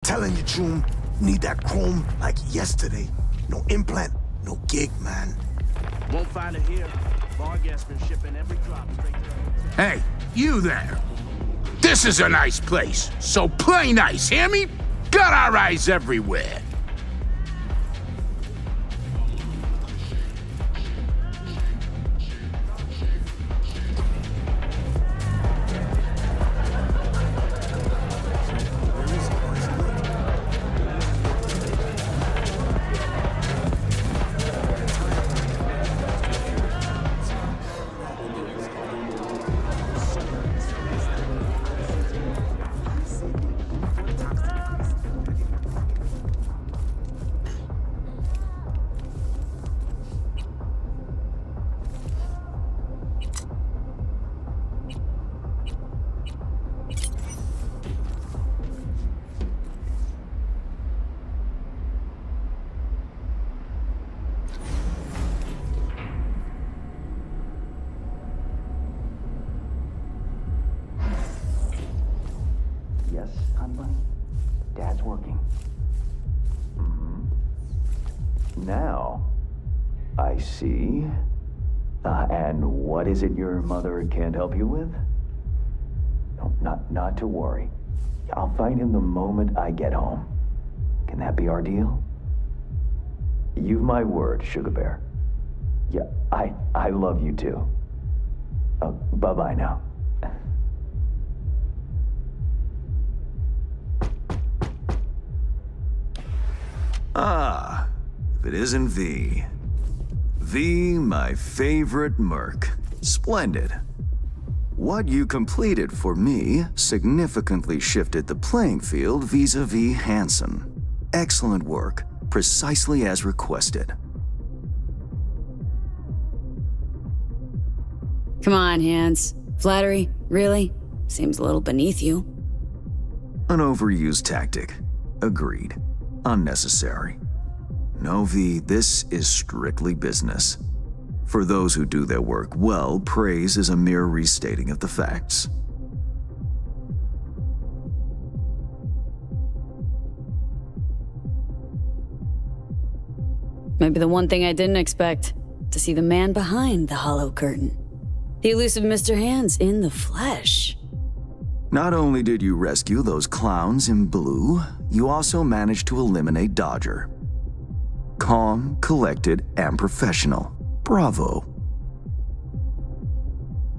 telling you, Choom, need that chrome like yesterday. No implant, no gig, man. Won't find it here. Vargas been shipping every drop straight to... Hey, you there. This is a nice place, so play nice, hear me? Got our eyes everywhere. Yes, hon bunny? Dad's working. Now, I see. And what is it your mother can't help you with? No, not to worry. I'll find him the moment I get home. Can that be our deal? You've my word, Sugar Bear. Yeah, I love you too. Oh, bye-bye now. Ah, if it isn't V. V, my favorite merc. Splendid. What you completed for me significantly shifted the playing field vis-a-vis Hansen. Excellent work, precisely as requested. Come on, Hans. Flattery? Really? Seems a little beneath you. An overused tactic. Agreed. Unnecessary. No, V, this is strictly business. For those who do their work well, praise is a mere restating of the facts. Maybe the one thing I didn't expect, to see the man behind the hollow curtain. The elusive Mr. Hands in the flesh. Not only did you rescue those clowns in blue, you also managed to eliminate Dodger. Calm, collected, and professional. Bravo.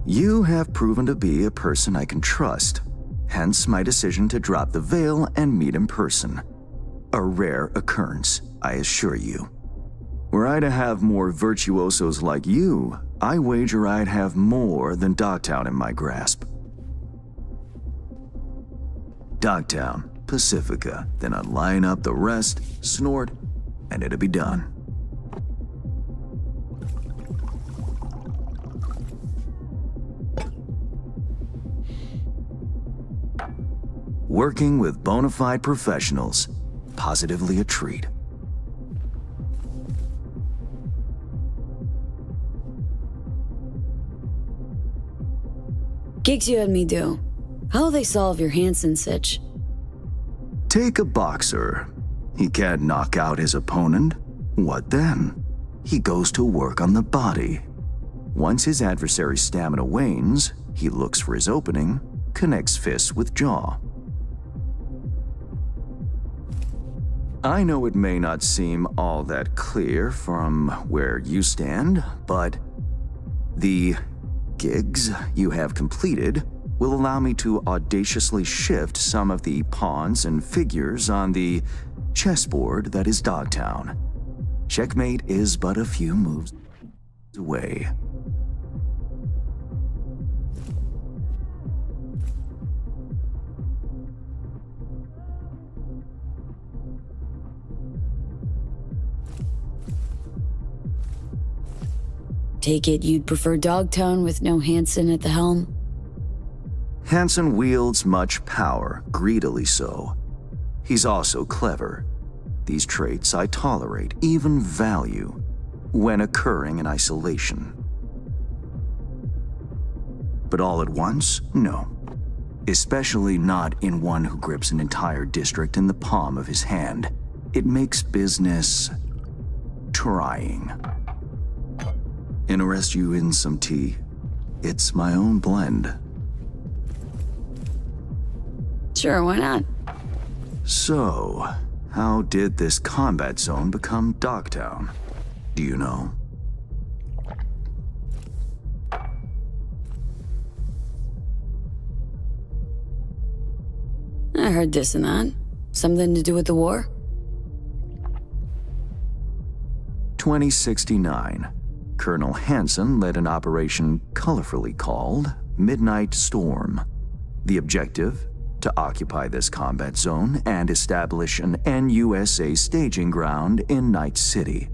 You have proven to be a person I can trust, hence my decision to drop the veil and meet in person. A rare occurrence, I assure you. Were I to have more virtuosos like you, I wager I'd have more than Dogtown in my grasp. Dogtown, Pacifica, then I'd line up the rest, snort, and it'd be done. Working with bona fide professionals, positively a treat. Gigs you had me do. How'll they solve your Hansen sitch? Take a boxer. He can't knock out his opponent. What then? He goes to work on the body. Once his adversary's stamina wanes, he looks for his opening, connects fists with jaw. I know it may not seem all that clear from where you stand, but the gigs you have completed will allow me to audaciously shift some of the pawns and figures on the chessboard that is Dogtown. Checkmate is but a few moves away. Take it you'd prefer Dogtown with no Hansen at the helm? Hansen wields much power, greedily so. He's also clever. These traits I tolerate, even value, when occurring in isolation. But all at once, no. especially not in one who grips an entire district in the palm of his hand. It makes business trying. Interest you in some tea? It's my own blend. Sure, why not? So, how did this combat zone become Dogtown? Do you know? I heard this and that. Something to do with the war? 2069. Colonel Hansen led an operation colorfully called Midnight Storm. The objective? To occupy this combat zone and establish an NUSA staging ground in Night City.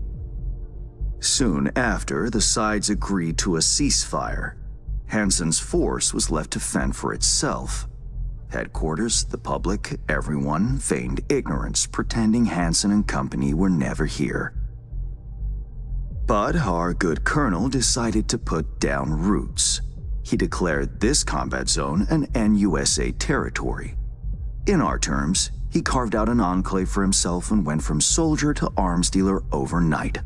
Soon after, the sides agreed to a ceasefire. Hansen's force was left to fend for itself. Headquarters, the public, everyone feigned ignorance, pretending Hansen and company were never here. But our good colonel decided to put down roots. He declared this combat zone an NUSA territory. In our terms, he carved out an enclave for himself and went from soldier to arms dealer overnight.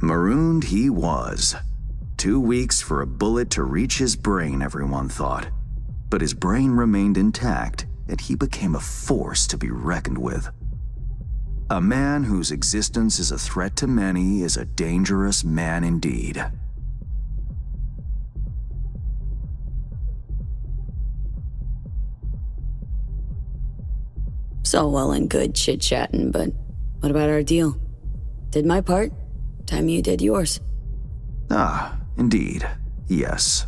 Marooned he was. 2 weeks for a bullet to reach his brain, everyone thought. But his brain remained intact, and he became a force to be reckoned with. A man whose existence is a threat to many is a dangerous man indeed. So well and good chit-chatting, but what about our deal? Did my part, time you did yours. Ah, indeed, yes.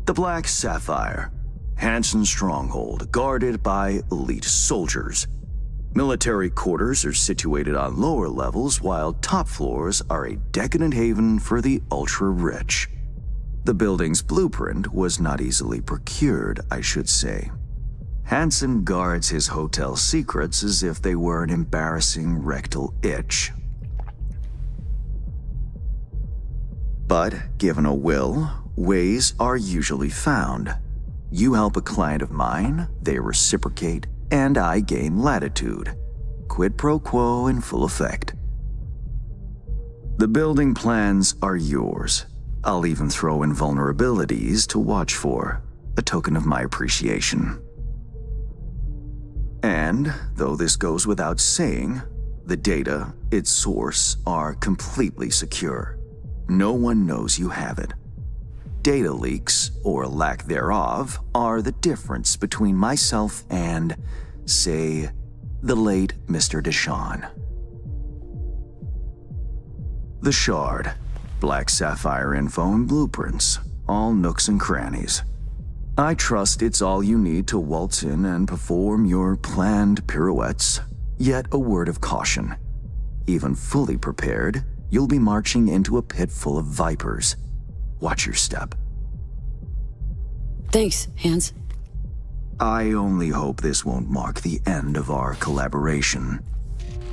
The Black Sapphire, Hansen's stronghold, guarded by elite soldiers. Military quarters are situated on lower levels, while top floors are a decadent haven for the ultra-rich. The building's blueprint was not easily procured, I should say. Hansen guards his hotel secrets as if they were an embarrassing rectal itch. But given a will, ways are usually found. You help a client of mine, they reciprocate, and I gain latitude. Quid pro quo in full effect. The building plans are yours. I'll even throw in vulnerabilities to watch for, a token of my appreciation. And, though this goes without saying, the data, its source, are completely secure. No one knows you have it. Data leaks, or lack thereof, are the difference between myself and, say, the late Mr. Deshawn. The Shard, Black Sapphire info and blueprints, all nooks and crannies. I trust it's all you need to waltz in and perform your planned pirouettes. Yet a word of caution. Even fully prepared, you'll be marching into a pit full of vipers. Watch your step. Thanks, Hans. I only hope this won't mark the end of our collaboration.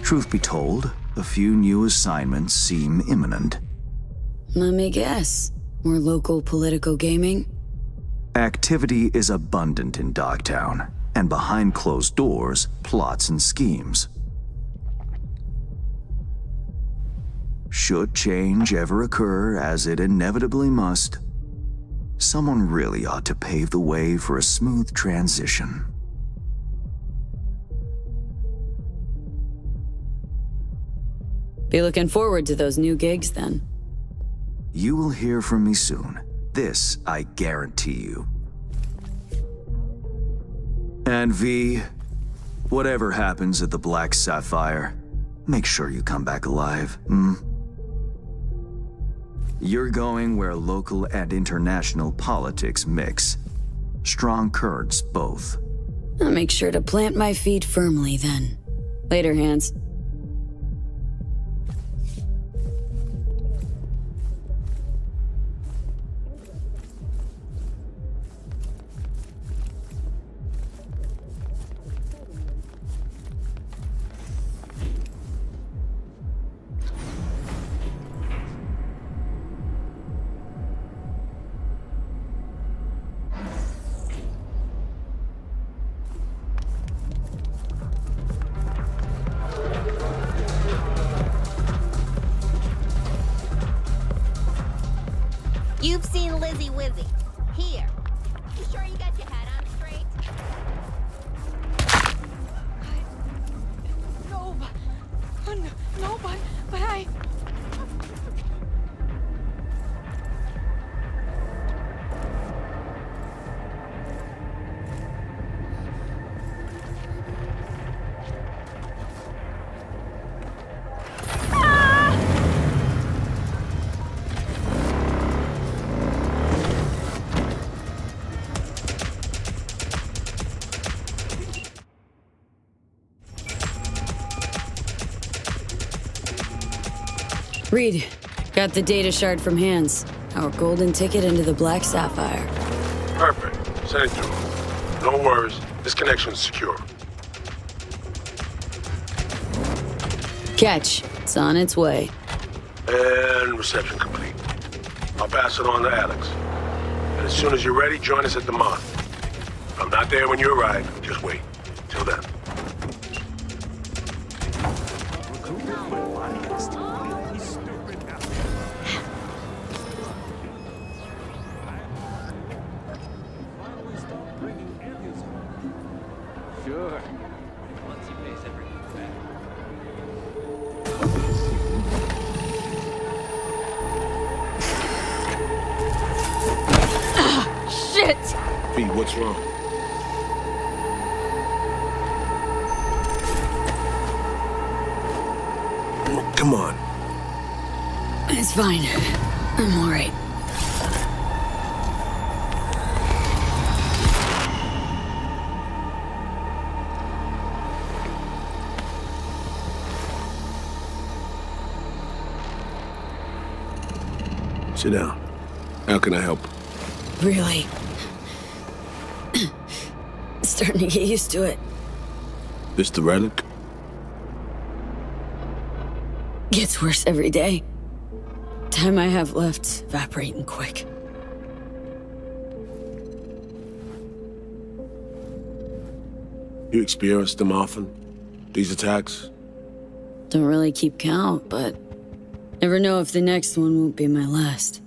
Truth be told, a few new assignments seem imminent. Let me guess. More local political gaming? Activity is abundant in Dogtown, and behind closed doors, plots and schemes. Should change ever occur, as it inevitably must, someone really ought to pave the way for a smooth transition. Be looking forward to those new gigs then. You will hear from me soon. This I guarantee you. And V, whatever happens at the Black Sapphire, make sure you come back alive, You're going where local and international politics mix. Strong currents, both. I'll make sure to plant my feet firmly then. Later, Hans. Wizzy Wizzy. Here. You sure you got your head on straight? No, but I... Reed, got the data shard from Hands. Our golden ticket into the Black Sapphire. Perfect. Send it through. No worries. This connection's secure. Catch. It's on its way. And reception complete. I'll pass it on to Alex. And as soon as you're ready, join us at the Mon. If I'm not there when you arrive, just wait. Till then. Sure. Once he pays everything back. Shit! V, what's wrong? Come on. It's fine. I'm alright. Sit down. How can I help? Really? Starting to get used to it. This the relic? Gets worse every day. Time I have left evaporating quick. You experience them often? These attacks? Don't really keep count, but never know if the next one won't be my last.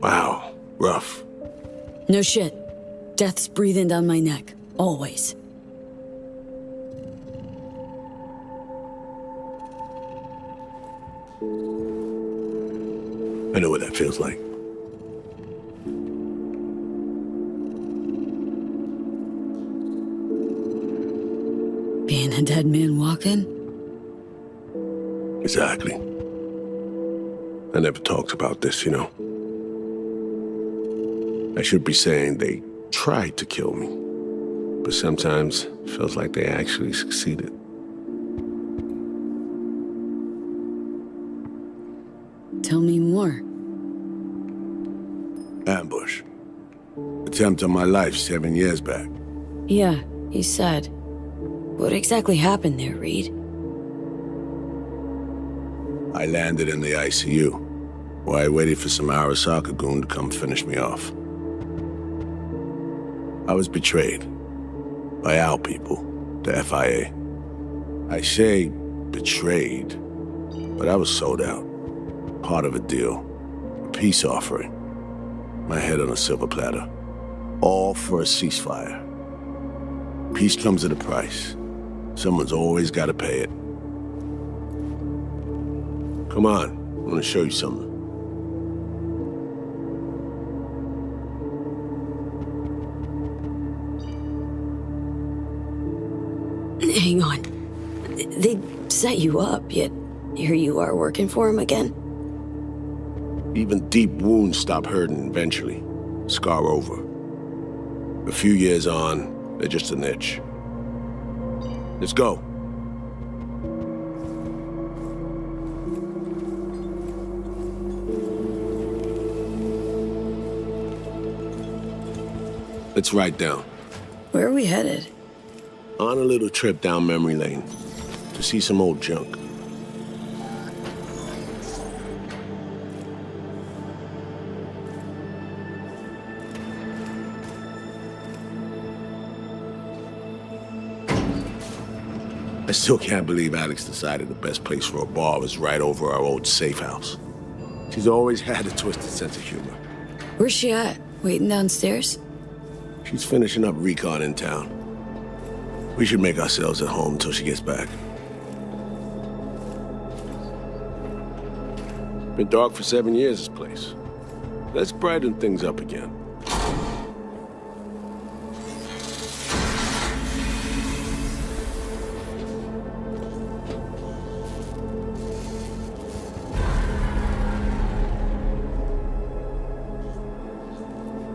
Wow, rough. No shit. Death's breathing down my neck. Always. I know what that feels like. Being a dead man walking? Exactly. I never talked about this, you know. I should be saying they tried to kill me, but sometimes it feels like they actually succeeded. Tell me more. Ambush. Attempt on my life 7 years back. Yeah, you said. What exactly happened there, Reed? I landed in the ICU, where I waited for some Arasaka goon to come finish me off. I was betrayed by our people, the FIA. I say betrayed, but I was sold out. Part of a deal, a peace offering. My head on a silver platter. All for a ceasefire. Peace comes at a price. Someone's always got to pay it. Come on, I want to show you something. Hang on. They set you up, yet here you are working for him again? Even deep wounds stop hurting eventually. Scar over. A few years on, they're just an itch. Let's go. Let's write down. Where are we headed? On a little trip down memory lane to see some old junk. I still can't believe Alex decided the best place for a bar was right over our old safe house. She's always had a twisted sense of humor. Where's she at? Waiting downstairs? She's finishing up recon in town. We should make ourselves at home until she gets back. Been dark for 7 years, this place. Let's brighten things up again.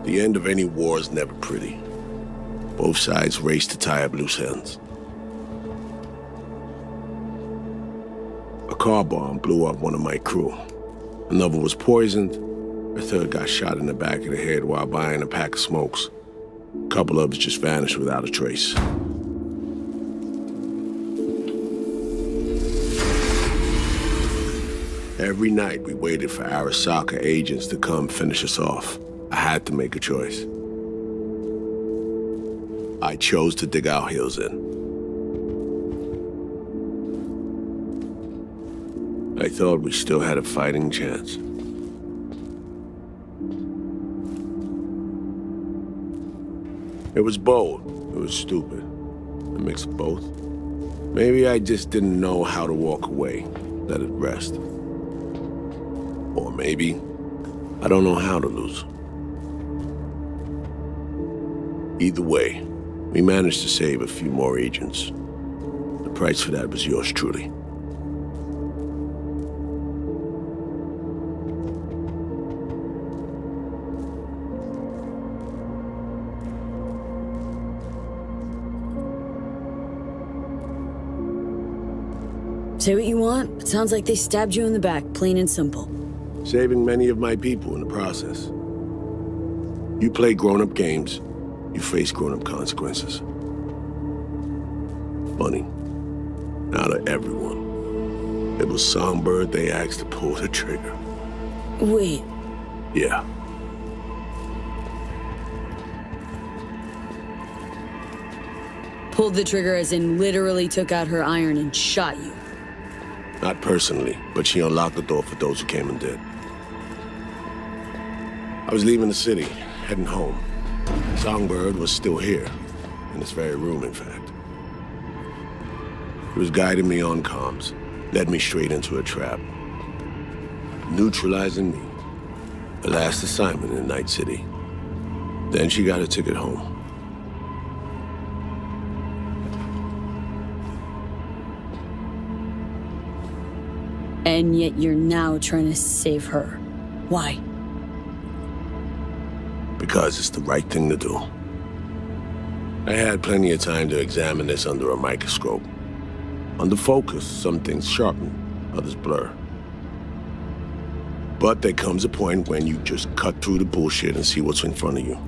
The end of any war is never pretty. Both sides race to tie up loose ends. A car bomb blew up one of my crew. Another was poisoned. A third got shot in the back of the head while buying a pack of smokes. A couple others just vanished without a trace. Every night we waited for Arasaka agents to come finish us off. I had to make a choice. I chose to dig our heels in. I thought we still had a fighting chance. It was bold. It was stupid. A mix of both. Maybe I just didn't know how to walk away, let it rest. Or maybe I don't know how to lose. Either way, we managed to save a few more agents. The price for that was yours truly. Say what you want. It sounds like they stabbed you in the back, plain and simple. Saving many of my people in the process. You play grown-up games, you face grown-up consequences. Funny. Out of everyone, it was Songbird they asked to pull the trigger. Wait. Yeah. Pulled the trigger as in literally took out her iron and shot you. Not personally, but she unlocked the door for those who came and did. I was leaving the city, heading home. Songbird was still here, in this very room, in fact. He was guiding me on comms, led me straight into a trap. Neutralizing me. The last assignment in Night City. Then she got a ticket home. And yet you're now trying to save her. Why? Because it's the right thing to do. I had plenty of time to examine this under a microscope. Under focus, some things sharpen, others blur. But there comes a point when you just cut through the bullshit and see what's in front of you.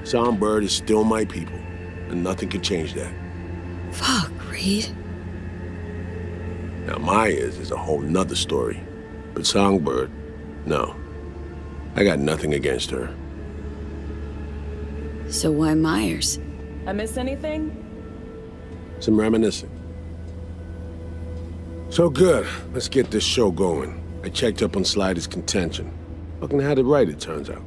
Songbird is still my people, and nothing can change that. Fuck, Reed. Now, Myers is a whole nother story. But Songbird, no. I got nothing against her. So why Myers? I miss anything? Some reminiscing. So good. Let's get this show going. I checked up on Slider's contention. Fucking had it right, it turns out.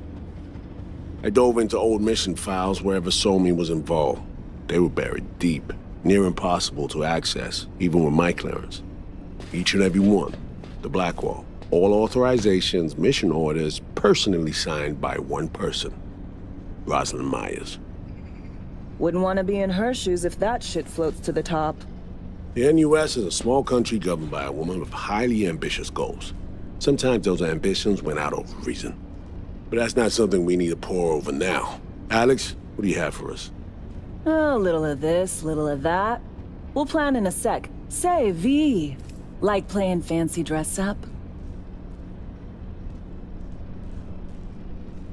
I dove into old mission files wherever Somi was involved. They were buried deep, near impossible to access, even with my clearance. Each and every one. The Blackwall. All authorizations, mission orders, personally signed by one person. Rosalind Myers. Wouldn't want to be in her shoes if that shit floats to the top. The NUS is a small country governed by a woman with highly ambitious goals. Sometimes those ambitions went out over reason. But that's not something we need to pour over now. Alex, what do you have for us? A little of this, little of that. We'll plan in a sec. Say, V. Like playing fancy dress up?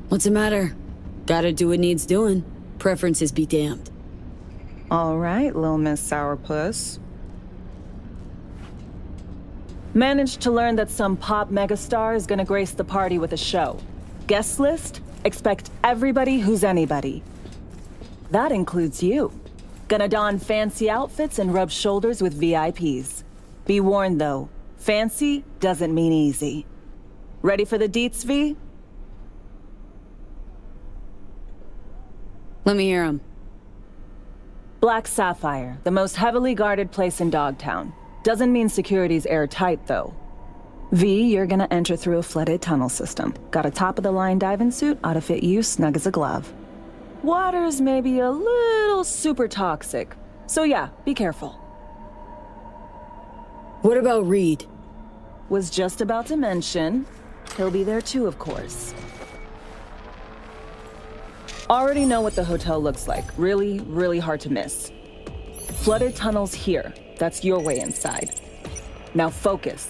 What's the matter? Gotta do what needs doing. Preferences be damned. All right, little Miss Sourpuss. Managed to learn that some pop megastar is gonna grace the party with a show. Guest list? Expect everybody who's anybody. That includes you. Gonna don fancy outfits and rub shoulders with VIPs. Be warned though, fancy doesn't mean easy. Ready for the deets, V? Let me hear him. Black Sapphire, the most heavily guarded place in Dogtown. Doesn't mean security's airtight, though. V, you're gonna enter through a flooded tunnel system. Got a top-of-the-line diving suit, ought to fit you snug as a glove. Water's maybe a little super toxic, so yeah, be careful. What about Reed? Was just about to mention, he'll be there too, of course. Already know what the hotel looks like. Really, really hard to miss. Flooded tunnels here. That's your way inside. Now focus.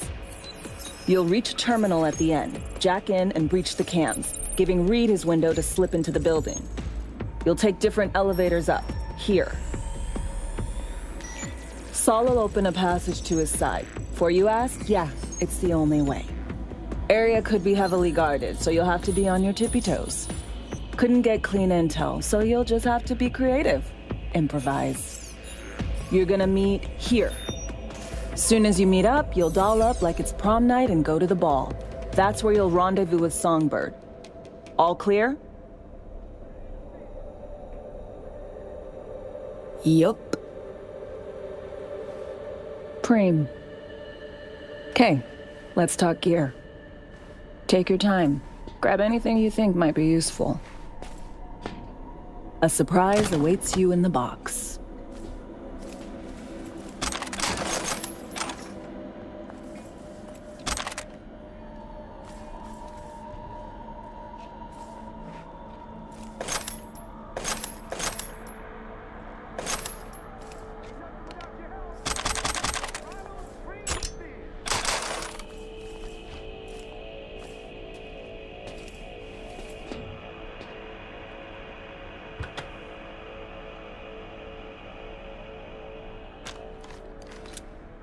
You'll reach a terminal at the end, jack in and breach the cams, giving Reed his window to slip into the building. You'll take different elevators up, here. Saul will open a passage to his side. Before you ask, yeah, it's the only way. Area could be heavily guarded, so you'll have to be on your tippy toes. Couldn't get clean intel, so you'll just have to be creative. Improvise. You're gonna meet here. Soon as you meet up, you'll doll up like it's prom night and go to the ball. That's where you'll rendezvous with Songbird. All clear? Yup. Preem. Okay, let's talk gear. Take your time. Grab anything you think might be useful. A surprise awaits you in the box.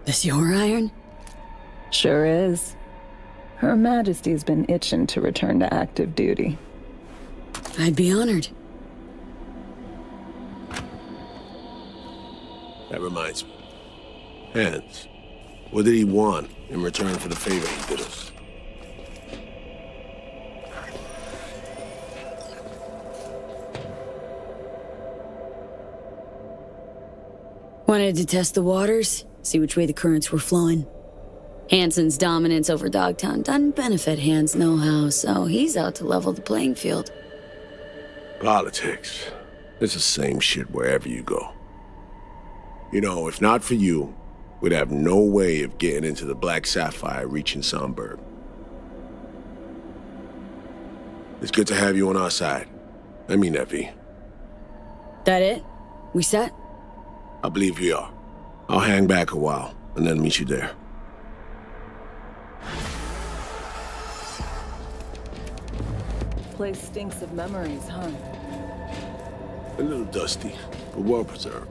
This your iron? Sure is. Her Majesty's been itching to return to active duty. I'd be honored. That reminds me. Hans, what did he want in return for the favor he did us? Wanted to test the waters, see which way the currents were flowing. Hansen's dominance over Dogtown doesn't benefit Hans' know-how, so he's out to level the playing field. Politics. It's the same shit wherever you go. You know, if not for you, we'd have no way of getting into the Black Sapphire reaching Songbird. It's good to have you on our side. I mean that, V. That it? We set? I believe we are. I'll hang back a while, and then meet you there. Place stinks of memories, huh? A little dusty, but well preserved.